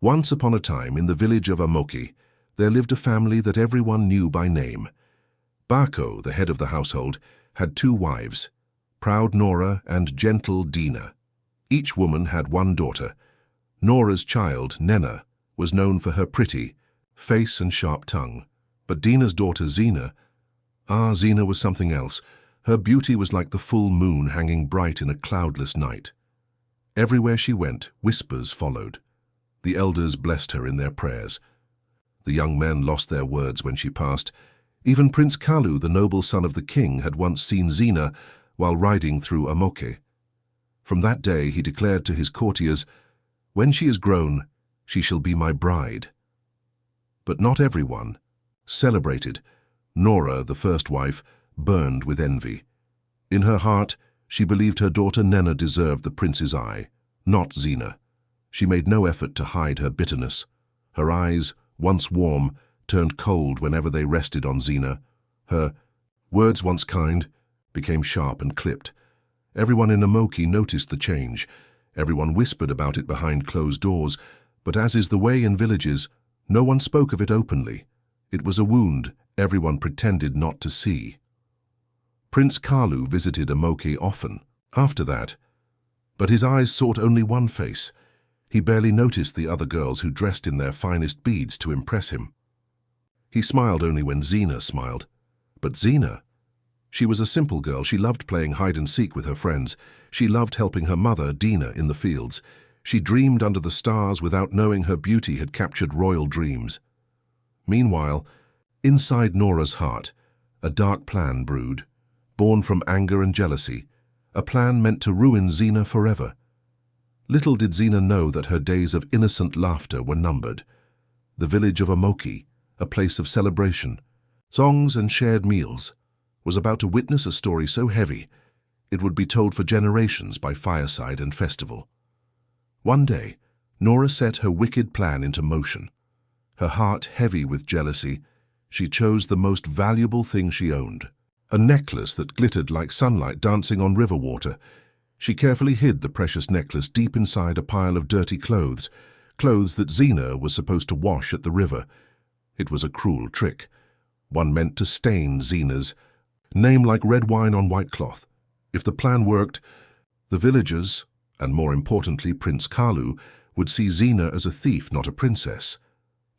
Once upon a time, in the village of Amoke, there lived a family that everyone knew by name. Bako, the head of the household, had 2 wives, proud Nora and gentle Dina. Each woman had 1 daughter. Nora's child, Nena, was known for her pretty face and sharp tongue. But Dina's daughter, Zina was something else. Her beauty was like the full moon hanging bright in a cloudless night. Everywhere she went, whispers followed. The elders blessed her in their prayers. The young men lost their words when she passed. Even Prince Kalu, the noble son of the king, had once seen Zina while riding through Amoke. From that day he declared to his courtiers, "When she is grown, she shall be my bride." But not everyone celebrated. Nora, the first wife, burned with envy. In her heart, she believed her daughter Nena deserved the prince's eye, not Zina. She made no effort to hide her bitterness. Her eyes, once warm, turned cold whenever they rested on Zina. Her words, once kind, became sharp and clipped. Everyone in Amoke noticed the change. Everyone whispered about it behind closed doors, but as is the way in villages, no one spoke of it openly. It was a wound everyone pretended not to see. Prince Kalu visited Amoke often after that, but his eyes sought only one face. He barely noticed the other girls who dressed in their finest beads to impress him. He smiled only when Zina smiled. But Zina, she was a simple girl. She loved playing hide-and-seek with her friends. She loved helping her mother, Dina, in the fields. She dreamed under the stars without knowing her beauty had captured royal dreams. Meanwhile, inside Nora's heart, a dark plan brewed, born from anger and jealousy, a plan meant to ruin Zina forever. Little did Zina know that her days of innocent laughter were numbered. The village of Amoke, a place of celebration, songs and shared meals, was about to witness a story so heavy it would be told for generations by fireside and festival. One day, Nora set her wicked plan into motion. Her heart heavy with jealousy, she chose the most valuable thing she owned, a necklace that glittered like sunlight dancing on river water. She carefully hid the precious necklace deep inside a pile of dirty clothes that Zina was supposed to wash at the river. It was a cruel trick, one meant to stain Zina's name like red wine on white cloth. If the plan worked, the villagers, and more importantly Prince Kalu, would see Zina as a thief, not a princess.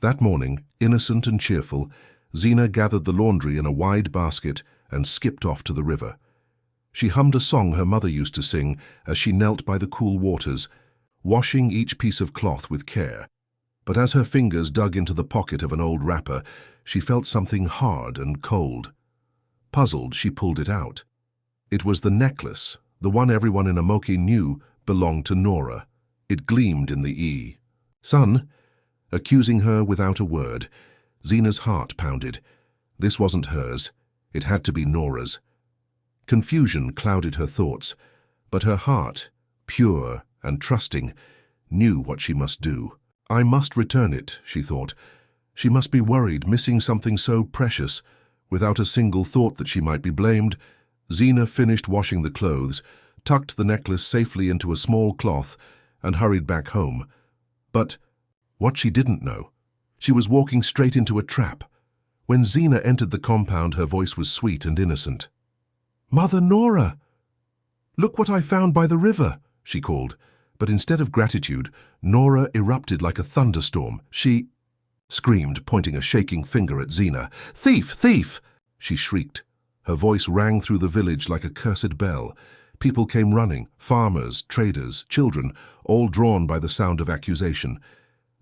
That morning, innocent and cheerful, Zina gathered the laundry in a wide basket and skipped off to the river. She hummed a song her mother used to sing as she knelt by the cool waters, washing each piece of cloth with care. But as her fingers dug into the pocket of an old wrapper, she felt something hard and cold. Puzzled, she pulled it out. It was the necklace, the one everyone in Amoke knew belonged to Nora. It gleamed in the sun, accusing her without a word. Zina's heart pounded. This wasn't hers. It had to be Nora's. Confusion clouded her thoughts, but her heart, pure and trusting, knew what she must do. I must return it, she thought. She must be worried, missing something so precious. Without a single thought that she might be blamed, Zina finished washing the clothes, tucked the necklace safely into a small cloth, and hurried back home. But what she didn't know, she was walking straight into a trap. When Zina entered the compound, her voice was sweet and innocent. "Mother Nora! Look what I found by the river," she called. But instead of gratitude, Nora erupted like a thunderstorm. She screamed, pointing a shaking finger at Zina. "Thief! Thief!" she shrieked. Her voice rang through the village like a cursed bell. People came running, farmers, traders, children, all drawn by the sound of accusation.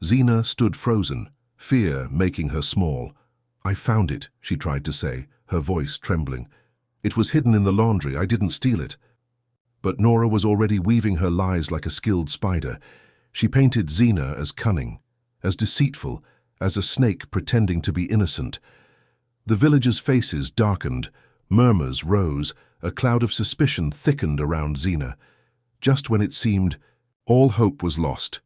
Zina stood frozen, fear making her small. "I found it," she tried to say, her voice trembling. "It was hidden in the laundry. I didn't steal it." But Nora was already weaving her lies like a skilled spider. She painted Zina as cunning, as deceitful, as a snake pretending to be innocent. The villagers' faces darkened, murmurs rose, a cloud of suspicion thickened around Zina. Just when it seemed all hope was lost,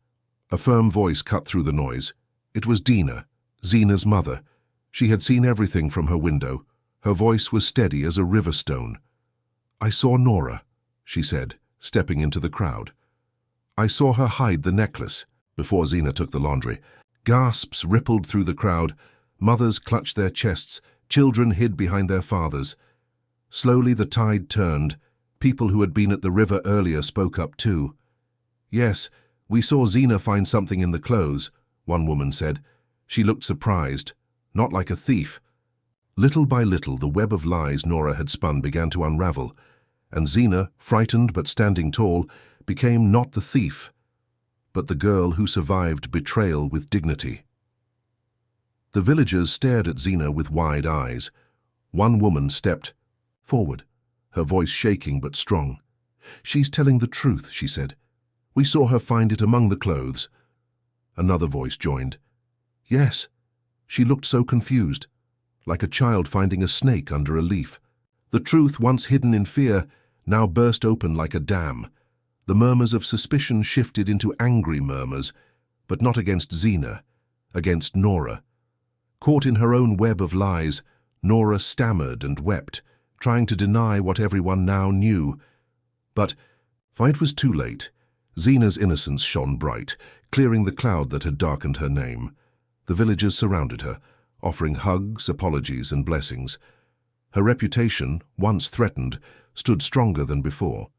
a firm voice cut through the noise. It was Dina, Zina's mother. She had seen everything from her window. Her voice was steady as a river stone. "I saw Nora," she said, stepping into the crowd. "I saw her hide the necklace. before Zina took the laundry. Gasps rippled through the crowd. Mothers clutched their chests. Children hid behind their fathers. Slowly the tide turned. People who had been at the river earlier spoke up too. "Yes, we saw Zina find something in the clothes," one woman said. She looked surprised, not like a thief. Little by little, the web of lies Nora had spun began to unravel, and Zina, frightened but standing tall, became not the thief, but the girl who survived betrayal with dignity. The villagers stared at Zina with wide eyes. One woman stepped forward, her voice shaking but strong. "She's telling the truth," she said. "We saw her find it among the clothes." Another voice joined. "Yes." She looked so confused, like a child finding a snake under a leaf. The truth, once hidden in fear, now burst open like a dam. The murmurs of suspicion shifted into angry murmurs, but not against Zina, against Nora. Caught in her own web of lies, Nora stammered and wept, trying to deny what everyone now knew. But it was too late. Zina's innocence shone bright, clearing the cloud that had darkened her name. The villagers surrounded her, offering hugs, apologies, and blessings. Her reputation, once threatened, stood stronger than before.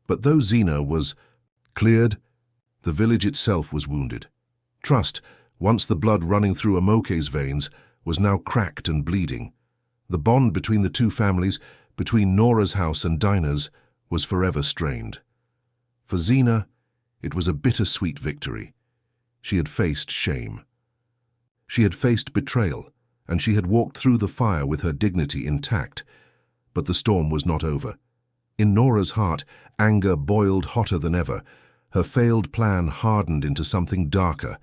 But though Zina was cleared, the village itself was wounded. Trust, once the blood running through Amoke's veins, was now cracked and bleeding. The bond between the two families, between Nora's house and Dinah's, was forever strained. For Zina, it was a bittersweet victory. She had faced shame. She had faced betrayal, and she had walked through the fire with her dignity intact. But the storm was not over. In Nora's heart, anger boiled hotter than ever. Her failed plan hardened into something darker,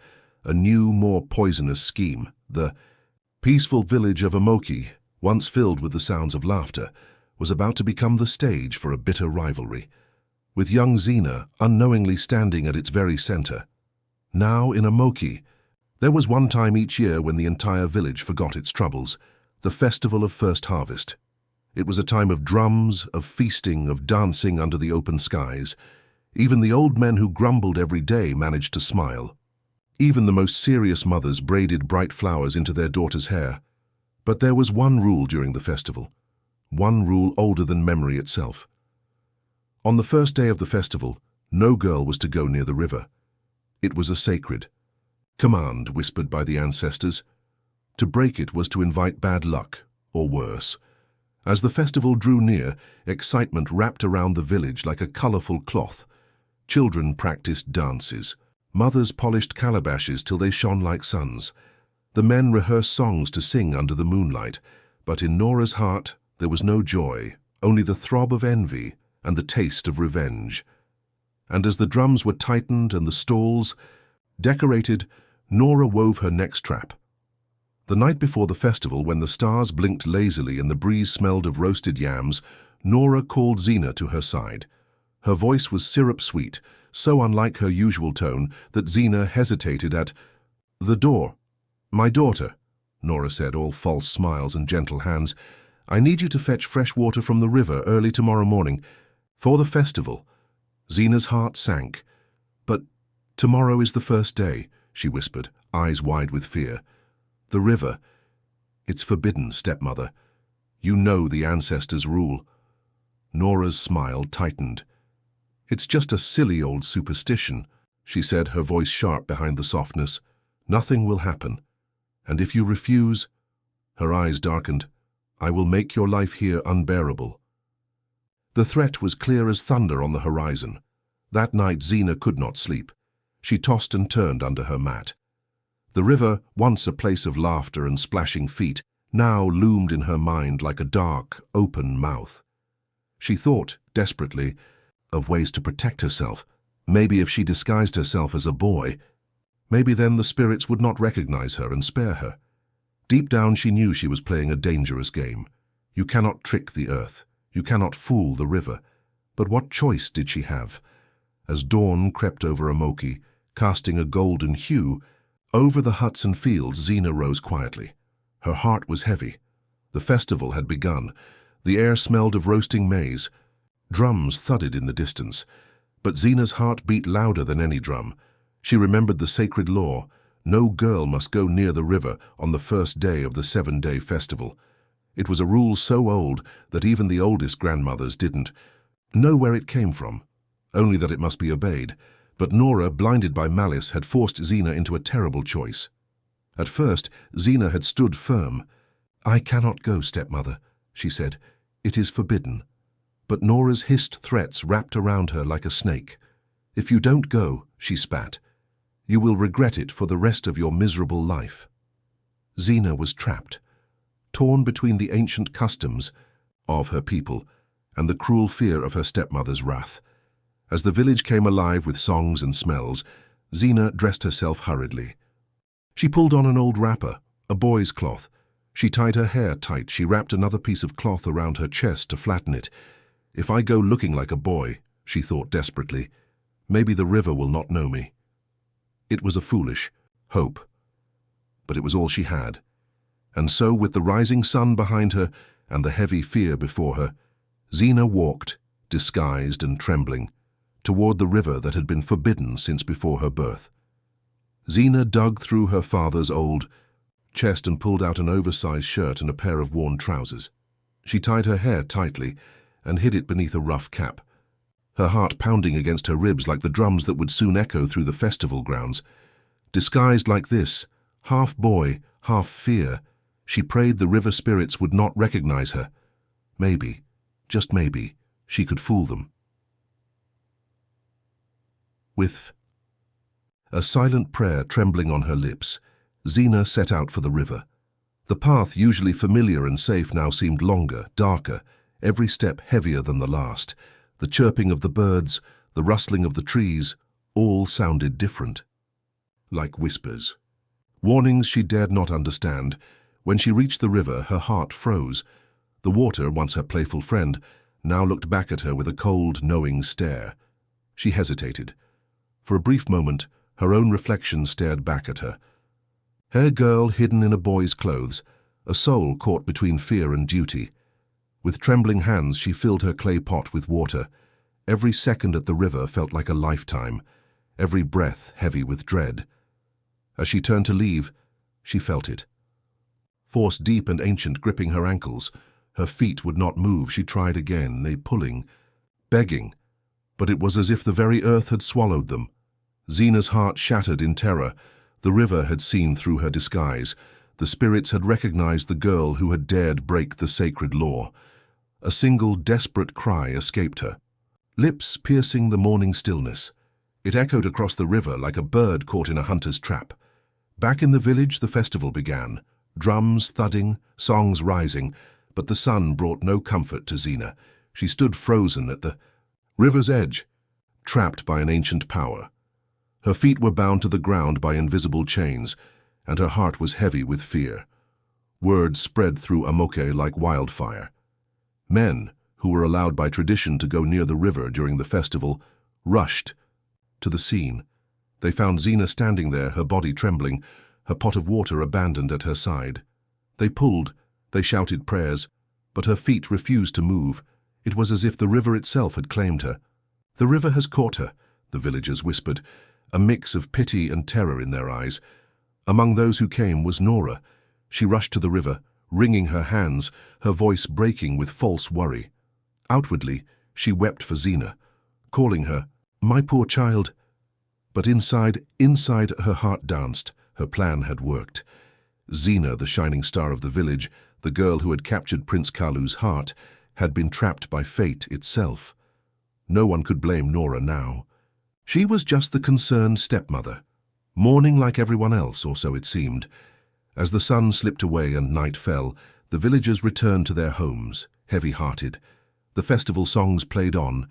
a new, more poisonous scheme. The peaceful village of Amoke, once filled with the sounds of laughter, was about to become the stage for a bitter rivalry, with young Zina unknowingly standing at its very center. Now in Amoke, there was one time each year when the entire village forgot its troubles, the festival of first harvest. It was a time of drums, of feasting, of dancing under the open skies. Even the old men who grumbled every day managed to smile. Even the most serious mothers braided bright flowers into their daughters' hair. But there was one rule during the festival, one rule older than memory itself. On the first day of the festival, no girl was to go near the river. It was a sacred command whispered by the ancestors. To break it was to invite bad luck, or worse. As the festival drew near, excitement wrapped around the village like a colorful cloth. Children practiced dances. Mothers polished calabashes till they shone like suns. The men rehearsed songs to sing under the moonlight, but in Nora's heart there was no joy, only the throb of envy and the taste of revenge. And as the drums were tightened and the stalls decorated, Nora wove her next trap. The night before the festival, when the stars blinked lazily and the breeze smelled of roasted yams, Nora called Zina to her side. Her voice was syrup-sweet, so unlike her usual tone that Zina hesitated at the door. "My daughter," Nora said, all false smiles and gentle hands, "I need you to fetch fresh water from the river early tomorrow morning, for the festival." Zina's heart sank. "But tomorrow is the first day," she whispered, eyes wide with fear. "The river. It's forbidden, stepmother. You know the ancestors' rule." Nora's smile tightened. "It's just a silly old superstition," she said, her voice sharp behind the softness. "Nothing will happen. And if you refuse," her eyes darkened, "I will make your life here unbearable." The threat was clear as thunder on the horizon. That night Zina could not sleep. She tossed and turned under her mat. The river, once a place of laughter and splashing feet, now loomed in her mind like a dark, open mouth. She thought, desperately, of ways to protect herself. Maybe if she disguised herself as a boy, maybe then the spirits would not recognize her and spare her. Deep down she knew she was playing a dangerous game. You cannot trick the earth. You cannot fool the river. But what choice did she have? As dawn crept over Amoke, casting a golden hue, over the huts and fields Zina rose quietly. Her heart was heavy. The festival had begun. The air smelled of roasting maize. Drums thudded in the distance. But Zina's heart beat louder than any drum. She remembered the sacred law: no girl must go near the river on the first day of the 7-day festival. It was a rule so old that even the oldest grandmothers didn't know where it came from, only that it must be obeyed. But Nora, blinded by malice, had forced Zina into a terrible choice. At first, Zina had stood firm. "I cannot go, stepmother," she said. "It is forbidden." But Nora's hissed threats wrapped around her like a snake. "If you don't go," she spat, "you will regret it for the rest of your miserable life." Zina was trapped, torn between the ancient customs of her people and the cruel fear of her stepmother's wrath. As the village came alive with songs and smells, Zina dressed herself hurriedly. She pulled on an old wrapper, a boy's cloth. She tied her hair tight. She wrapped another piece of cloth around her chest to flatten it. "If I go looking like a boy," she thought desperately, "maybe the river will not know me." It was a foolish hope, but it was all she had. And so, with the rising sun behind her and the heavy fear before her, Zina walked, disguised and trembling, toward the river that had been forbidden since before her birth. Zina dug through her father's old chest and pulled out an oversized shirt and a pair of worn trousers. She tied her hair tightly and hid it beneath a rough cap, her heart pounding against her ribs like the drums that would soon echo through the festival grounds. Disguised like this, half boy, half fear, she prayed the river spirits would not recognize her. Maybe, just maybe, she could fool them. With a silent prayer trembling on her lips, Zina set out for the river. The path, usually familiar and safe, now seemed longer, darker, every step heavier than the last. The chirping of the birds, the rustling of the trees, all sounded different, like whispers. Warnings she dared not understand. When she reached the river, her heart froze. The water, once her playful friend, now looked back at her with a cold, knowing stare. She hesitated. For a brief moment, her own reflection stared back at her. Her girl hidden in a boy's clothes, a soul caught between fear and duty. With trembling hands, she filled her clay pot with water. Every second at the river felt like a lifetime, every breath heavy with dread. As she turned to leave, she felt it. Force deep and ancient gripping her ankles. Her feet would not move. She tried again, they pulling, begging, but it was as if the very earth had swallowed them. Zina's heart shattered in terror. The river had seen through her disguise. The spirits had recognized the girl who had dared break the sacred law. A single desperate cry escaped her, lips piercing the morning stillness. It echoed across the river like a bird caught in a hunter's trap. Back in the village, the festival began, drums thudding, songs rising, but the sun brought no comfort to Zina. She stood frozen at the river's edge, trapped by an ancient power. Her feet were bound to the ground by invisible chains, and her heart was heavy with fear. Word spread through Amoke like wildfire. Men, who were allowed by tradition to go near the river during the festival, rushed to the scene. They found Zina standing there, her body trembling, her pot of water abandoned at her side. They pulled, they shouted prayers, but her feet refused to move. It was as if the river itself had claimed her. "The river has caught her," the villagers whispered, a mix of pity and terror in their eyes. Among those who came was Nora. She rushed to the river, wringing her hands, her voice breaking with false worry. Outwardly, she wept for Zina, calling her, "My poor child." But inside her heart danced. Her plan had worked. Zina, the shining star of the village, the girl who had captured Prince Kalu's heart, had been trapped by fate itself. No one could blame Nora now. She was just the concerned stepmother, mourning like everyone else, or so it seemed. As the sun slipped away and night fell, the villagers returned to their homes, heavy-hearted. The festival songs played on,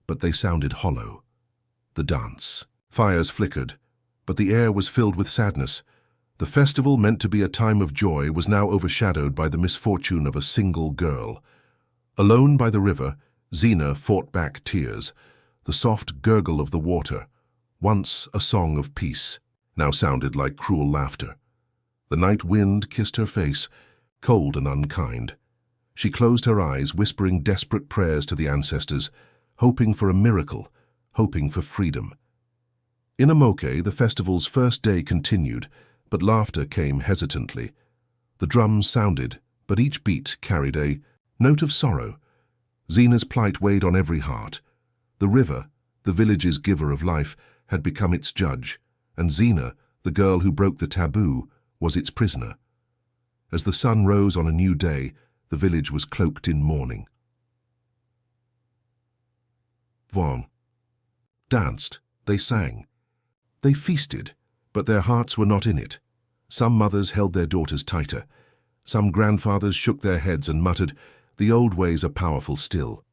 but they sounded hollow. The dance. Fires flickered, but the air was filled with sadness. The festival, meant to be a time of joy, was now overshadowed by the misfortune of a single girl. Alone by the river, Zina fought back tears. The soft gurgle of the water, once a song of peace, now sounded like cruel laughter. The night wind kissed her face, cold and unkind. She closed her eyes, whispering desperate prayers to the ancestors, hoping for a miracle, hoping for freedom. In Amoke, the festival's first day continued, but laughter came hesitantly. The drums sounded, but each beat carried a note of sorrow. Zena's plight weighed on every heart. The river, the village's giver of life, had become its judge, and Zena, the girl who broke the taboo, was its prisoner. As the sun rose on a new day, the village was cloaked in mourning. Vaughn danced, they sang. They feasted, but their hearts were not in it. Some mothers held their daughters tighter. Some grandfathers shook their heads and muttered, "The old ways are powerful still."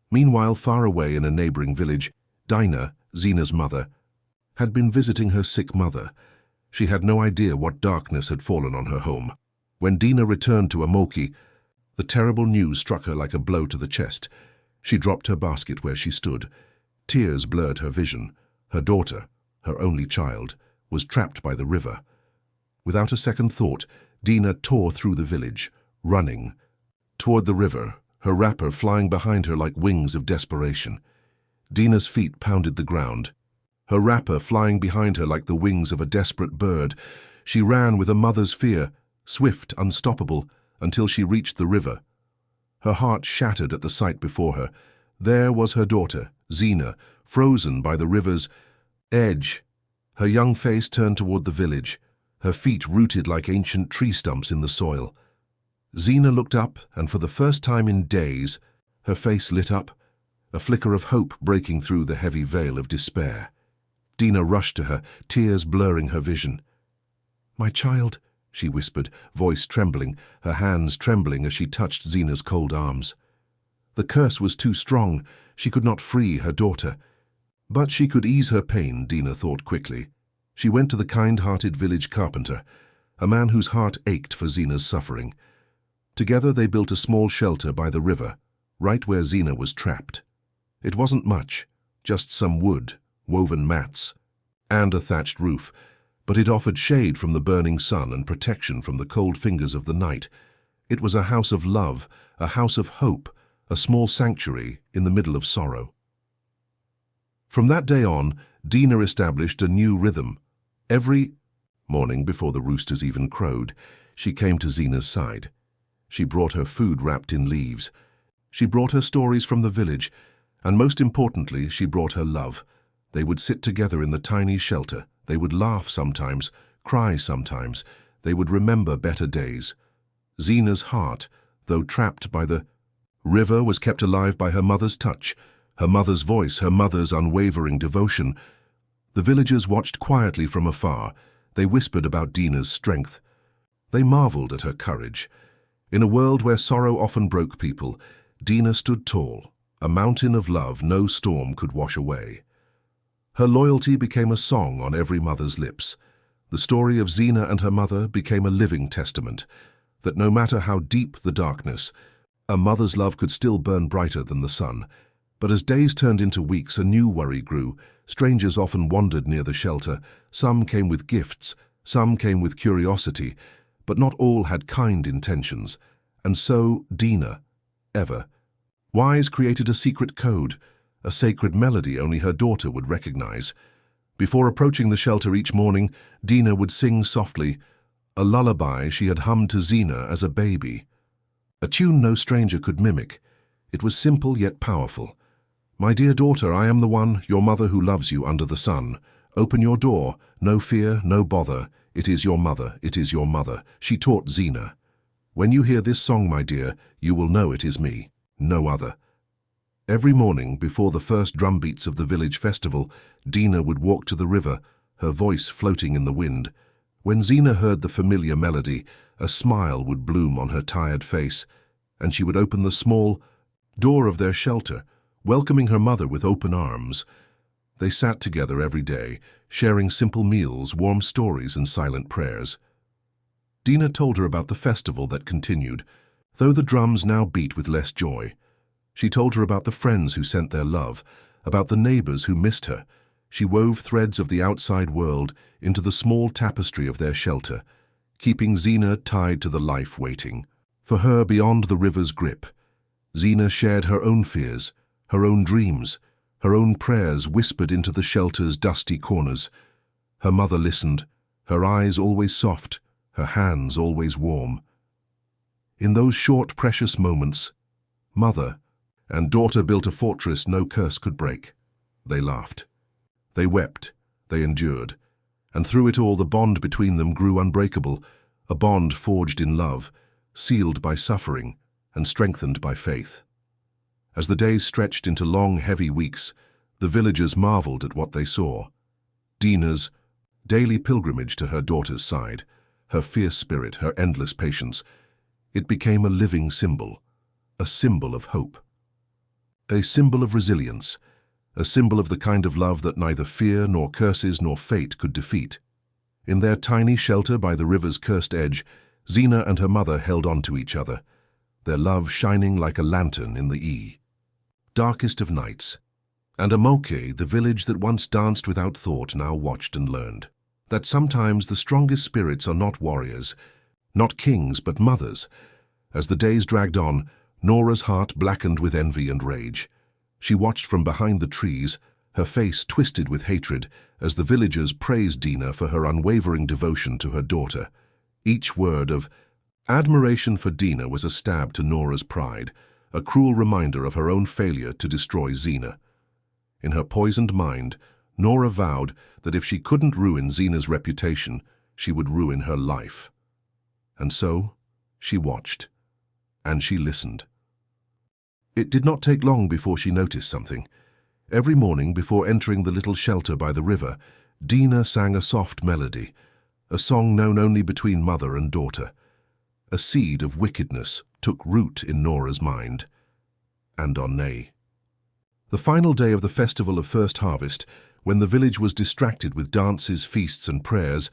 Meanwhile, far away in a neighboring village, Dinah, Zena's mother, had been visiting her sick mother. She had no idea what darkness had fallen on her home. When Dinah returned to Amoke, the terrible news struck her like a blow to the chest. She dropped her basket where she stood. Tears blurred her vision. Her daughter, her only child, was trapped by the river. Without a second thought, Dinah tore through the village, running toward the river, her wrapper flying behind her like wings of desperation. Dinah's feet pounded the ground, her wrapper flying behind her like the wings of a desperate bird. She ran with a mother's fear, swift, unstoppable, until she reached the river. Her heart shattered at the sight before her. There was her daughter, Zena, frozen by the river's edge. Her young face turned toward the village, her feet rooted like ancient tree stumps in the soil. Zena looked up, and for the first time in days, her face lit up, a flicker of hope breaking through the heavy veil of despair. Dinah rushed to her, tears blurring her vision. "My child," she whispered, voice trembling, her hands trembling as she touched Zena's cold arms. The curse was too strong. She could not free her daughter. But she could ease her pain, Dinah thought quickly. She went to the kind-hearted village carpenter, a man whose heart ached for Zena's suffering. Together they built a small shelter by the river, right where Zena was trapped. It wasn't much, just some wood, woven mats, and a thatched roof, but it offered shade from the burning sun and protection from the cold fingers of the night. It was a house of love, a house of hope, a small sanctuary in the middle of sorrow. From that day on, Dinah established a new rhythm. Every morning, before the roosters even crowed, she came to Zena's side. She brought her food wrapped in leaves. She brought her stories from the village, and most importantly, she brought her love. They would sit together in the tiny shelter. They would laugh sometimes, cry sometimes. They would remember better days. Zena's heart, though trapped by the river, was kept alive by her mother's touch, her mother's voice, her mother's unwavering devotion. The villagers watched quietly from afar. They whispered about Dinah's strength. They marveled at her courage. In a world where sorrow often broke people, Dinah stood tall, a mountain of love no storm could wash away. Her loyalty became a song on every mother's lips. The story of Zena and her mother became a living testament that no matter how deep the darkness, a mother's love could still burn brighter than the sun. But as days turned into weeks, a new worry grew. Strangers often wandered near the shelter. Some came with gifts, some came with curiosity, but not all had kind intentions. And so Dinah, ever wise, created a secret code, a sacred melody only her daughter would recognize. Before approaching the shelter each morning, Dinah would sing softly, a lullaby she had hummed to Zena as a baby. A tune no stranger could mimic. It was simple yet powerful. "My dear daughter, I am the one, your mother, who loves you under the sun. Open your door, no fear, no bother. It is your mother, it is your mother," she taught Zena. "When you hear this song, my dear, you will know it is me, no other." Every morning, before the first drum beats of the village festival, Dinah would walk to the river, her voice floating in the wind. When Zena heard the familiar melody, a smile would bloom on her tired face, and she would open the small door of their shelter, welcoming her mother with open arms. They sat together every day, sharing simple meals, warm stories, and silent prayers. Dinah told her about the festival that continued, though the drums now beat with less joy. She told her about the friends who sent their love, about the neighbors who missed her. She wove threads of the outside world into the small tapestry of their shelter, keeping Zena tied to the life waiting for her beyond the river's grip. Zena shared her own fears, her own dreams, her own prayers whispered into the shelter's dusty corners. Her mother listened, her eyes always soft, her hands always warm. In those short, precious moments, mother and daughter built a fortress no curse could break. They laughed. They wept. They endured. And through it all the bond between them grew unbreakable, a bond forged in love, sealed by suffering and strengthened by faith. As the days stretched into long, heavy weeks, the villagers marveled at what they saw. Dina's daily pilgrimage to her daughter's side, her fierce spirit, her endless patience, it became a living symbol, a symbol of hope. A symbol of resilience, a symbol of the kind of love that neither fear nor curses nor fate could defeat. In their tiny shelter by the river's cursed edge, Zina and her mother held on to each other, their love shining like a lantern in the darkest of nights. And Amoke, the village that once danced without thought, now watched and learned that sometimes the strongest spirits are not warriors, not kings, but mothers. As the days dragged on, Nora's heart blackened with envy and rage. She watched from behind the trees, her face twisted with hatred, as the villagers praised Dina for her unwavering devotion to her daughter. Each word of admiration for Dina was a stab to Nora's pride, a cruel reminder of her own failure to destroy Zina. In her poisoned mind, Nora vowed that if she couldn't ruin Zina's reputation, she would ruin her life. And so, she watched, and she listened. It did not take long before she noticed something. Every morning before entering the little shelter by the river, Dina sang a soft melody, a song known only between mother and daughter. A seed of wickedness took root in Nora's mind, and on Nay. The final day of the festival of first harvest, when the village was distracted with dances, feasts and prayers,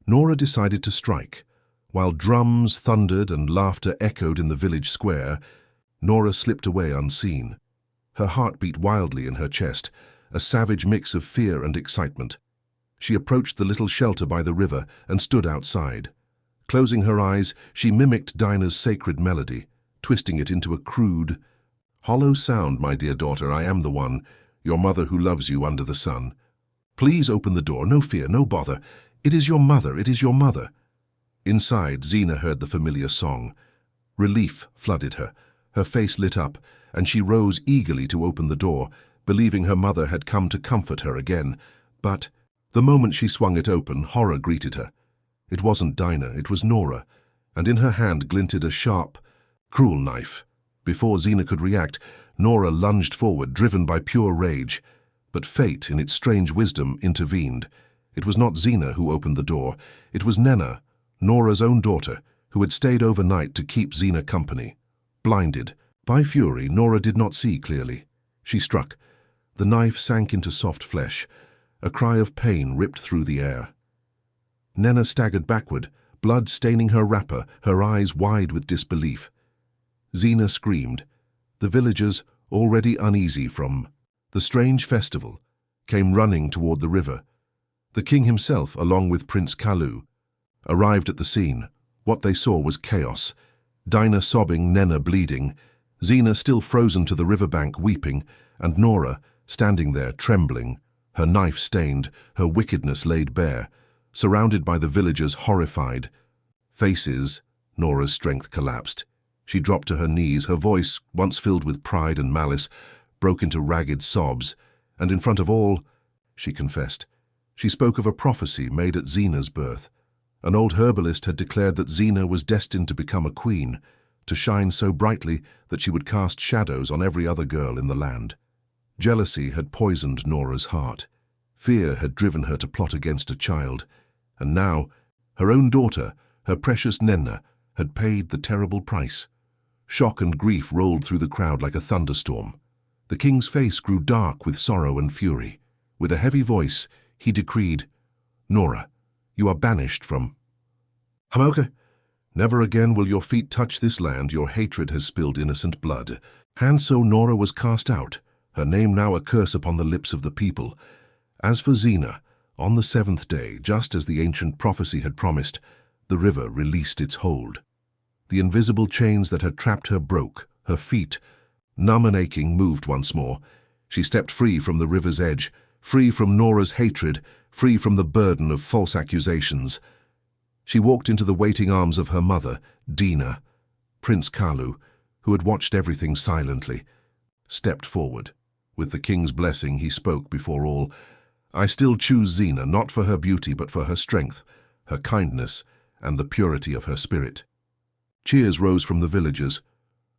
Nora decided to strike. While drums thundered and laughter echoed in the village square, Nora slipped away unseen. Her heart beat wildly in her chest, a savage mix of fear and excitement. She approached the little shelter by the river and stood outside. Closing her eyes, she mimicked Dina's sacred melody, twisting it into a crude, hollow sound. My dear daughter, I am the one, your mother who loves you under the sun. Please open the door, no fear, no bother. It is your mother, it is your mother. Inside, Zina heard the familiar song. Relief flooded her. Her face lit up, and she rose eagerly to open the door, believing her mother had come to comfort her again. But the moment she swung it open, horror greeted her. It wasn't Dina, it was Nora, and in her hand glinted a sharp, cruel knife. Before Zina could react, Nora lunged forward, driven by pure rage. But fate, in its strange wisdom, intervened. It was not Zina who opened the door. It was Nena, Nora's own daughter, who had stayed overnight to keep Zina company. Blinded by fury, Nora did not see clearly. She struck. The knife sank into soft flesh. A cry of pain ripped through the air. Nena staggered backward, blood staining her wrapper, her eyes wide with disbelief. Zina screamed. The villagers, already uneasy from the strange festival, came running toward the river. The king himself, along with Prince Kalu, arrived at the scene. What they saw was chaos. Dina sobbing, Nena bleeding, Zina still frozen to the riverbank weeping, and Nora standing there trembling, her knife stained, her wickedness laid bare, surrounded by the villagers horrified faces. Nora's strength collapsed. She dropped to her knees, her voice, once filled with pride and malice, broke into ragged sobs, and in front of all, she confessed. She spoke of a prophecy made at Zina's birth. An old herbalist had declared that Zina was destined to become a queen, to shine so brightly that she would cast shadows on every other girl in the land. Jealousy had poisoned Nora's heart. Fear had driven her to plot against a child, and now her own daughter, her precious Nena, had paid the terrible price. Shock and grief rolled through the crowd like a thunderstorm. The king's face grew dark with sorrow and fury. With a heavy voice, he decreed, "Nora, you are banished from Amoke. Never again will your feet touch this land. Your hatred has spilled innocent blood." And so Nora was cast out, her name now a curse upon the lips of the people. As for Zina, on the seventh day, just as the ancient prophecy had promised, the river released its hold. The invisible chains that had trapped her broke, her feet, numb and aching, moved once more. She stepped free from the river's edge, free from Nora's hatred, free from the burden of false accusations. She walked into the waiting arms of her mother, Dina. Prince Kalu, who had watched everything silently, stepped forward. With the king's blessing, he spoke before all. "I still choose Zina, not for her beauty, but for her strength, her kindness, and the purity of her spirit." Cheers rose from the villagers.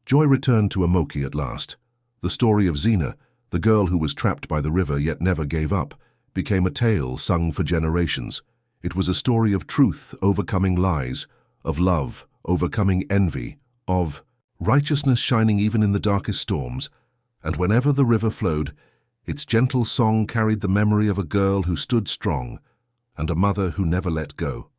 Joy returned to Amoke at last. The story of Zina, the girl who was trapped by the river yet never gave up, became a tale sung for generations. It was a story of truth overcoming lies, of love overcoming envy, of righteousness shining even in the darkest storms. And whenever the river flowed, its gentle song carried the memory of a girl who stood strong and a mother who never let go.